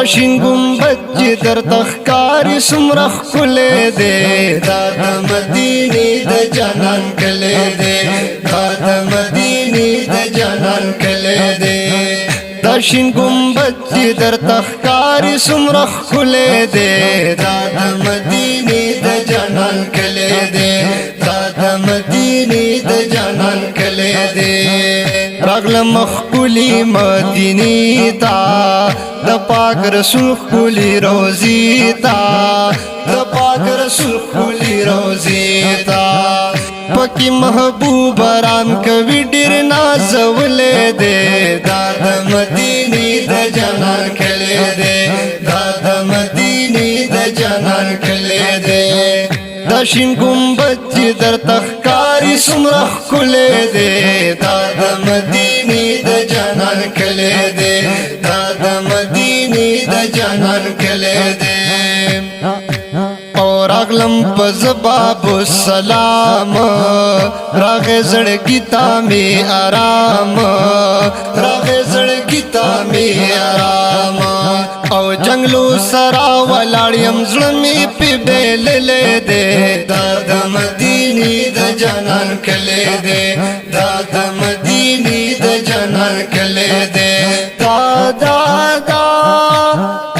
داشین گنبد چې در تخکاری سمره ښکلی دی دا د مدینې د جانان کلی دی دا د مدینې د جانان کلی دی داشین گنبد چې در تخکاری سمره ښکلی دی دا د مدینې د جانان کلی دی دا د مدینې د جانان کلی دی راغلم ښکلي مدینې ته د پاک رسول ښکلي روضې ته د پاک رسول ښکلي روضې ته پکې محبوب آرام کوي ډېر نازولی دی دا د مدینې د جانان کلی دی دا د مدینې د جانان کلی دی داشین گنبد چې در تخکاری سمره ښکلی دی دا د مدینې د جانان کلی دی دا د مدینې د جانان کلی دی او راغلم په زباب السلام راغې زړګي ته مې آرام راغې زړګي ته مې آرام او جنگلو سرا ولاړ یم زړه مې پې بیللی دی دا د مدینې د جانان کلی دی دا د مدینې د جانان کلی دی دا دا دا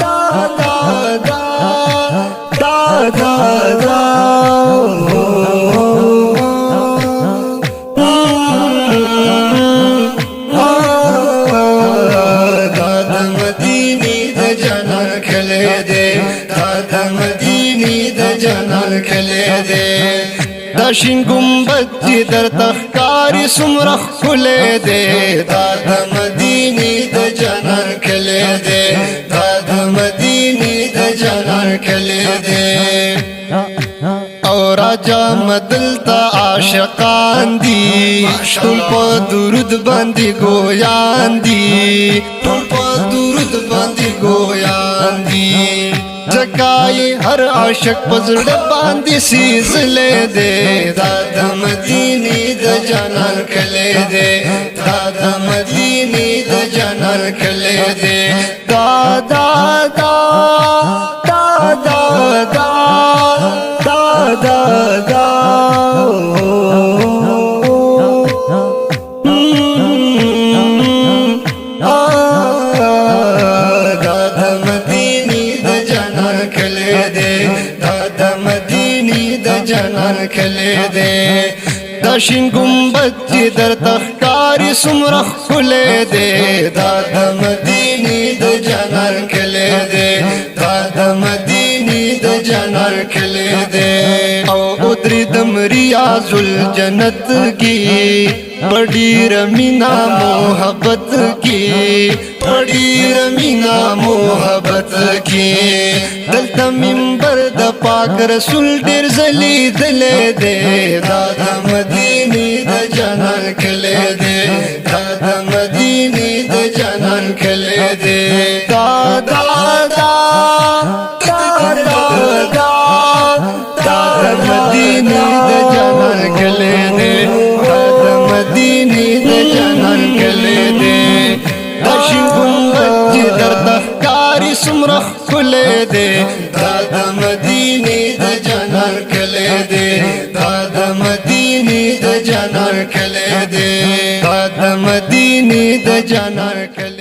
دا دا دا دا دا دا داشین گنبد چې در تخکاری سمره ښکلی دی دا د مدینې د جانان کلی دی دا د مدینې د جانان کلی دی او راجا مدلتا عاشقان دی ټول په درود باندې ګویان دی ټول په درود باندې ګویان دی زکای هر عاشق پزړه باندې سیزلې دی دا د مدینې د جانان کلی دی دا د مدینې د جانان کلی دی دا دا دا دا دا دا دا دا دا داشین گنبد چې در تخکاری سمره ښکلی دی دا د مدینې د جانان کلی دی دا د مدینې د جانان کلی دی او ودرېدم ریاض الجنت کې بډېر مینا محبت کې بډېر مینا محبت کې دلته منبر د پاک رسول ډېر ځلېدلی دی دا د مدینې د جانان کلی دی دا د مدینې د جانان کلی دی دا دا دا دا دا دا دا د مدینې د جانان کلی دی دا د مدینې د جانان کلی دی داشین گنبد چې در تخکاری سمره ښکلی دی دا د مدینې د جانان کلی دی دا د مدینې د جانان کلی دی دا د مدینې د جانان کلی